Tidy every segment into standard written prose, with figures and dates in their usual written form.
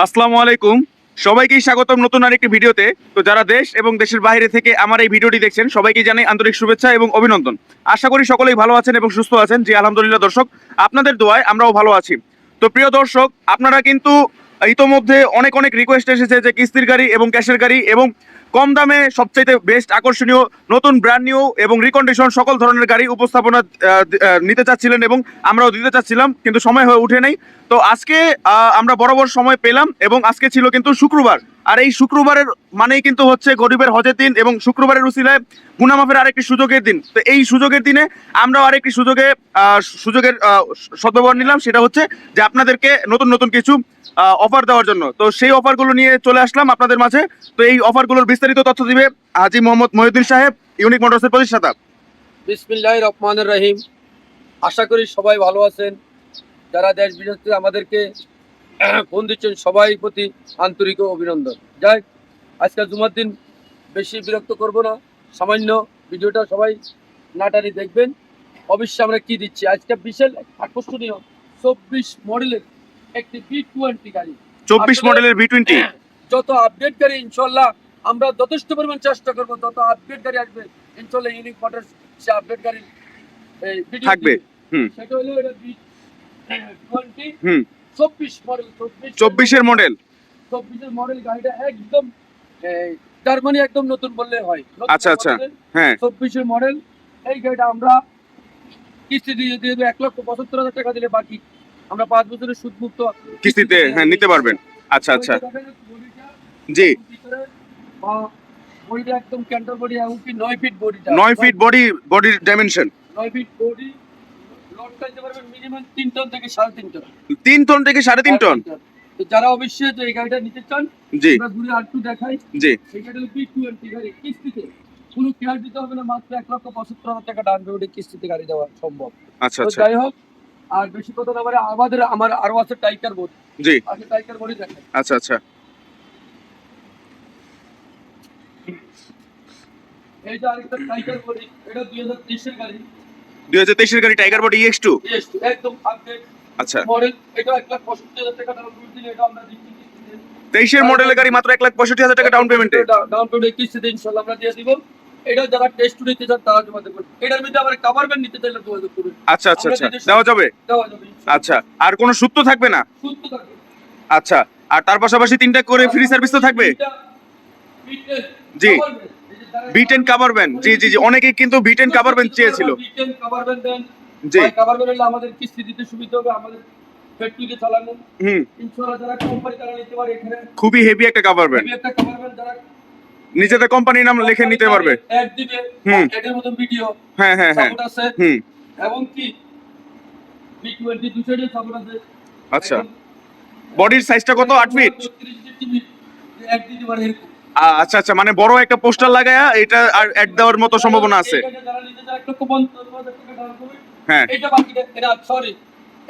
আসসালামু আলাইকুম। সবাইকেই স্বাগতম নতুন আরেকটি ভিডিওতে। তো যারা দেশ এবং দেশের বাইরে থেকে আমার এই ভিডিওটি দেখছেন সবাইকে জানাই আন্তরিক শুভেচ্ছা এবং অভিনন্দন। আশা করি সকলেই ভালো আছেন এবং সুস্থ আছেন। জি আলহামদুলিল্লাহ দর্শক, আপনাদের দোয়ায় আমরাও ভালো আছি। তো প্রিয় দর্শক, আপনারা কিন্তু ইতোমধ্যে অনেক অনেক রিকোয়েস্ট এসেছে যে কিস্তির গাড়ি এবং ক্যাশের গাড়ি এবং কম দামে সবচাইতে বেস্ট আকর্ষণীয় নতুন ব্র্যান্ড নিউ এবং রিকন্ডিশন সকল ধরনের গাড়ি উপস্থাপনা নিতে চাচ্ছিলেন এবং আমরাও দিতে চাচ্ছিলাম, কিন্তু সময় হয়ে উঠে নাই। তো আজকে আমরা বরাবর সময় পেলাম এবং আজকে ছিল কিন্তু শুক্রবার। আর এই শুক্রবারের মানেই কিন্তু হচ্ছে গরিবের হজের দিন এবং শুক্রবারের উসিলায় গুনামাফের আরেকটি সুযোগের দিন। তো এই সুযোগের দিনে আমরাও আরেকটি সুযোগের সদ্ব্যবহার নিলাম, সেটা হচ্ছে যে আপনাদেরকে নতুন নতুন কিছু অফার দেওয়ার জন্য। তো সেই অফারগুলো নিয়ে চলে আসলাম আপনাদের মাঝে। তো এই অফারগুলোর বিস্তারিত তথ্য দিবে হাজি মোহাম্মদ মহিউদ্দিন সাহেব, ইউনিক মোটরসের প্রতিষ্ঠাতা। বিসমিল্লাহির রহমানির রহিম। আশা করি সবাই ভালো আছেন। যারা দেশ বিদেশ থেকে আমাদেরকে ফোন দিচ্ছেন সবাই প্রতি আন্তরিক অভিনন্দন। যাই আজকে জুমার দিন বেশি বিরক্ত করব না, সামান্য ভিডিওটা সবাই নাটারি দেখবেন। অবশ্যই আমরা কি দিচ্ছি আজকে বিশাল আকর্ষণীয় 24 মডেলের একটি B20 গাড়ি। 24 মডেলের B20 যত আপডেট গাড়ি ইনশাল্লাহ আমরা যথেষ্ট পরিমাণ চেষ্টা করবো, যত আপডেট গাড়ি আসবে ইনশাল্লাহ ইউনিক মোটরস সে আপডেট গাড়ি থাকবে। সেটা হলো এটা B20 24 মডেল। 24 এর মডেল 24 এর মডেল গাড়িটা একদম জার্মানি একদম নতুন বললে হয়। আচ্ছা আচ্ছা, হ্যাঁ 24 এর মডেল এই গাড়িটা আমরা কিস্তি দিয়ে দেবো 1,75,000 টাকা দিলে বাকি আমরা 5 বছরের সুদ মুক্ত কিস্তিতে হ্যাঁ নিতে পারবেন। আচ্ছা আচ্ছা, জি বডিটা একদম ক্যান্টার বডি এবং কি 9 ফিট বডিটা 9 ফিট বডির ডাইমেনশন 9 ফিট বডি। লোড চাইতে পারবেন মিনিমাম 3 টন থেকে 3.5 টন। 3 টন থেকে 3.5 টন। তো যারা অবশ্যই যে এই গাড়িটা নিতে চান জি আমরা ঘুরে আরেকটু দেখাই। জি, এই গাড়িটা হলো B20 গাড়ি, কিস্তিতে কোনো ক্যাশ দিতে হবে না, মাত্র 1,75,000 টাকা ডাউন পেমেন্টে কিস্তিতে গাড়ি দেওয়া সম্ভব। আচ্ছা তো আচ্ছা, যাই হোক, আর বেশি কথা না বলে আমার আরো আছে টাইগার বডি। জি আগে টাইগার বডি দেখেন। আচ্ছা আচ্ছা, এই যে আরেকটা টাইগার বডি, এটা 2023 এর গাড়ি। 2023 এর গাড়ি টাইগার বডি EX2 একদম আপডেট আচ্ছা। মডেল। এটা 1,65,000 টাকা ডাউন পেমেন্ট দিলে এটা আমরা দিচ্ছি কিস্তিতে। 23 এর মডেলের গাড়ি মাত্র 1,65,000 টাকা ডাউন পেমেন্টে। ডাউন পেমেন্ট কিস্তিতে ইনশাআল্লাহ আমরা দিয়ে দিব। এটা যারা টেস্ট নিতে চান তারা যোগাযোগ করুন। এটার মধ্যে আবার কভার ব্যান্ড নিতে চাইলে যোগাযোগ করুন। আচ্ছা আচ্ছা আচ্ছা, দেওয়া যাবে। ইনশাআল্লাহ। আচ্ছা, আর কোনো সুদ তো থাকবে না? সুস্থ থাকবে। আচ্ছা, আর তার পাশাপাশি 3টা করে ফ্রি সার্ভিস তো থাকবে। জি, B10 কভার ব্যান্ড, জি জি জি, অনেকেই কিন্তু B10 কভার ব্যান্ড চেয়েছিল। B10 কভার ব্যান্ড দেন। জি, কভার ব্যান্ড হলে আমাদের কিস্তি দিতে সুবিধা হবে, আমাদের ফ্যাক্টরিতে চালানো। ইনশাআল্লাহ যারা কোম্পানি তারা নিতে পারে। এখানে খুবই হেভি একটা কভার ব্যান্ড, হেভি একটা কভার ব্যান্ড যারা নিজেদের কোম্পানির নাম লিখে নিতে পারবে। অ্যাড দিবে, অ্যাডের মতন ভিডিও হ্যাঁ হ্যাঁ হ্যাঁ, সাপোর্ট আছে। এবং কি B20 দুই সাইডে সাপোর্ট আছে। আচ্ছা, বডির সাইজটা কত? 8 ফিট। 32 টিভি অ্যাড দিতে পারে এরকম। আচ্ছা আচ্ছা, মানে বড় একটা পোস্টার লাগায়া এটা আর অ্যাড দেওয়ার মতো সম্ভাবনা আছে। যারা নিতে চায় 1,75,000 টাকা ডাউন পেমেন্ট। হ্যাঁ, এটা বাকি এটা সরি,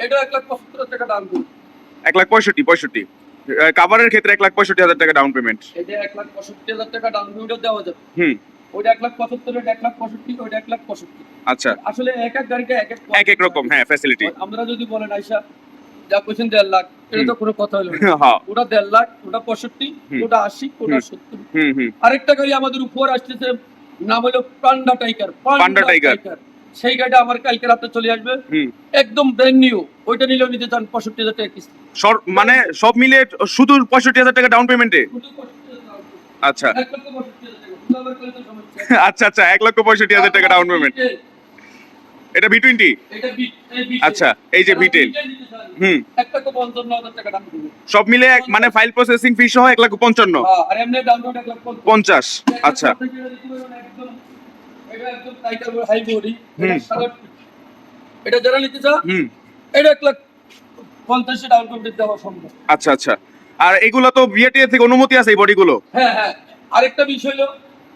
এটা 1,75,000 টাকা ডাউন পেমেন্ট। 1,65,000 কাভারের ক্ষেত্রে 1,65,000 টাকা ডাউন পেমেন্ট। এটা 1,65,000 টাকা ডাউন পেমেন্ট দেওয়া যাবে। ওইটা 1,75,000, এটা 1,65,000, ওইটা 1,65,000। আচ্ছা, আসলে এক এক গাড়িতে এক এক রকম হ্যাঁ ফ্যাসিলিটি। আমরা যদি বলেন আয়শা যা কোশ্চেন 1.5 লাখ, এটা তো কোনো কথা হলো না। হ্যাঁ, ওটা 1.5 লাখ, ওটা 65, ওটা 80, ওটা 70। আরেকটা গাড়ি আমাদের উপর আসতেছে, নাম হলো পান্ডা টাইগার। পান্ডা টাইগার, সেই গাড়িটা আমার কালকে রাতে চলে আসবে, একদম ব্র্যান্ড নিউ। ওইটা নিলেও নিতে চান 65,000 টাকা কিস্তি। মানে সব মিলে শুধু 65,000 টাকা ডাউন পেমেন্টে। আচ্ছা আচ্ছা আচ্ছা, 1,65,000 টাকা ডাউন পেমেন্ট। এটা B20। আচ্ছা, এই যে B10 সব মিলে মানে ফাইল প্রসেসিং ফি সহ 1,55,000। আর এমনি ডাউন পেমেন্ট 1,50,000। আচ্ছা, এটা একদম টাইগার হাই বডি। এটা যারা নিতে চায় এটা 1,50,000 ডাউন পেমেন্ট দেওয়া সম্ভব। আচ্ছা আচ্ছা, আর এগুলো তো বিআরটিএ থেকে অনুমতি আছে এই বডিগুলো? হ্যাঁ হ্যাঁ। আরেকটা বিষয় হলো,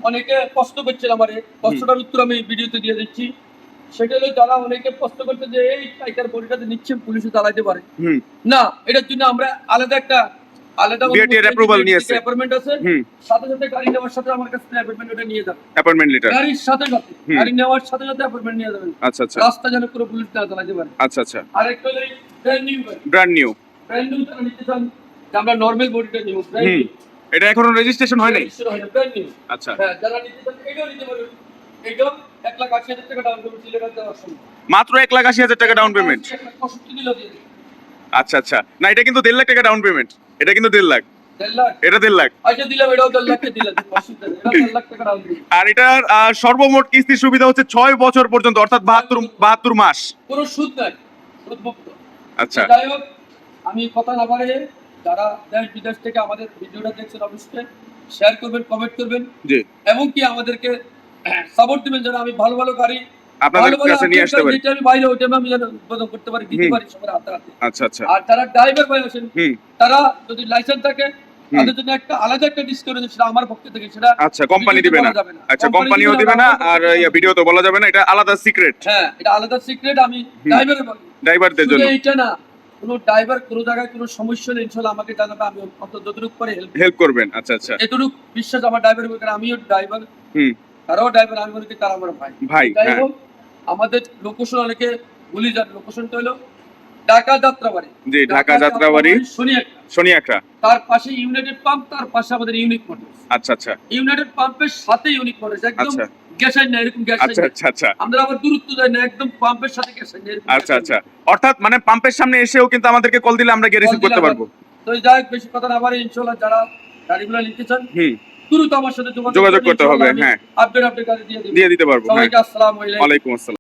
অনেকে প্রশ্ন করছিল, আমার এই প্রশ্নটার উত্তর আমি ভিডিওতে দিয়ে দিচ্ছি। সেটা হলো যারা অনেকে প্রশ্ন করতে যে এই টাইগার বডিটাতে নিচ্ছেন পুলিশে চালাতে পারে না, এটার জন্য আমরা আলাদা বিআরটিএর অ্যাপ্রুভাল নিয়েছে, অ্যাপয়েন্টমেন্ট আছে। সাথে সাথে গাড়ি নেওয়ার সাথে আমার কাছে অ্যাপয়েন্টমেন্ট ওটা নিয়ে যাবেন। অ্যাপয়েন্টমেন্ট লেটার গাড়ির সাথে সাথে গাড়ি নেওয়ার সাথে সাথে অ্যাপয়েন্টমেন্ট নিয়ে যাবেন। আচ্ছা আচ্ছা, রাস্তা যেন পুরো পুলিশ না চালাতে পারে। আচ্ছা আচ্ছা, আরেকটা হলো ব্র্যান্ড নিউ ব্র্যান্ড নিউ যারা নিতে চান যে আমরা নরমাল বডিটা নিব হুম এটা এখনো রেজিস্ট্রেশন হয় নাই ব্র্যান্ড নিউ। আচ্ছা হ্যাঁ, যারা নিতে চান এটাও নিতে পারবেন। এটাও 1,80,000 টাকা ডাউন পেমেন্ট দিলে এটা দেওয়া সম্ভব। মাত্র 1,80,000 টাকা ডাউন পেমেন্ট 1,65,000 দিলেও দিয়ে দেব। আচ্ছা আচ্ছা না এটা কিন্তু 1.5 লাখ টাকা ডাউন পেমেন্ট এটা কিন্তু 1.5 লাখ 1.5 লাখ? এটা 1.5 লাখ আচ্ছা দিলাম, এটাও 1.5 লাখে দিলাম, অসুবিধা নেই। এটা 1.5 লাখ টাকা ডাউন পেমেন্ট। আর এটার সর্বমোট কিস্তির সুবিধা হচ্ছে 6 বছর পর্যন্ত অর্থাৎ 72 মাস কোনো সুদ নাই, সুদমুক্ত। আচ্ছা যাই হোক, আমি কথা না বাড়িয়ে যারা দেশ বিদেশ থেকে আমাদের ভিডিওটা দেখছেন অবশ্যই শেয়ার করবেন, কমেন্ট করবেন জি এবং কি আমাদেরকে সাপোর্ট দিবেন যেন আমি ভালো ভালো গাড়ি আপনাদের ভালো ভালো কাছে নিয়ে আসতে পারি যেটা আমি বাইরে ওইটা আমি যেন উদ্বোধন করতে পারি, দিতে হুম। পারি সবার হাতে হাতে। আচ্ছা আচ্ছা আর যারা ড্রাইভার ভাই আছেন হুম তারা যদি লাইসেন্স থাকে তাদের জন্য একটা আলাদা একটা ডিসকাউন্ট আছে, সেটা আমার পক্ষ থেকে, সেটা আচ্ছা কোম্পানি ভিডিওতে দিবে না বলা যাবে না। আচ্ছা কোম্পানি কোম্পানিও দিবে না আমার পক্ষ আর থেকে ভিডিও তো বলা যাবে না এটা আলাদা সিক্রেট হ্যাঁ, এটা আলাদা সিক্রেট আমি ড্রাইভারের বলি। ড্রাইভারদের শুধু জন্য এইটা না, কোনো ড্রাইভার কোনো জায়গায় কোনো সমস্যা নেই ইনশাআল্লাহ আমাকে জানাবে, আমি অন্তত যতটুকু করে হেল্প করবেন আচ্ছা আচ্ছা এতটুকু বিশ্বাস আমার ড্রাইভারের উপর, কারণ আমিও ড্রাইভার, হুম তারাও ড্রাইভার, আমি মনে করি তারা আমার ভাই। ভাই, যাই হ্যাঁ। হোক, আমাদের লোকেশন অনেকে ভুলে যান, লোকেশনটা হলো ঢাকা যাত্রাবাড়ি। জি ঢাকা যাত্রাবাড়ি শনি একটা, শনি একরা তার পাশে ইউনাইটেড পাম্প, তার পাশে আমাদের ইউনিক মোটরস। আচ্ছা আচ্ছা ইউনাইটেড পাম্পের সাথে ইউনিক মোটরস, একদম আচ্ছা। গ্যাসাইন না, এরকম আচ্ছা গ্যাসাইন আচ্ছা আচ্ছা আমরা আবার দূরত্ব যাই না, একদম পাম্পের সাথে গ্যাসাইন এরকম আচ্ছা গ্যাসাইন। আচ্ছা অর্থাৎ মানে পাম্পের সামনে এসেও কিন্তু আমাদেরকে কল দিলে আমরা গিয়ে রিসিভ কল দিলে করতে পারবো তো যাই হোক, বেশি কথা না বাড়ি ইনশাআল্লাহ যারা গাড়িগুলো নিতে চান হুম দ্রুত আমার সাথে যোগাযোগ করতে হবে, হ্যাঁ। আপডেট গাড়ি দিয়ে দেব। দিয়ে দিতে পারবো হ্যাঁ সবাইকে আসসালামু আলাইকুম। ওয়ালাইকুম আসসালাম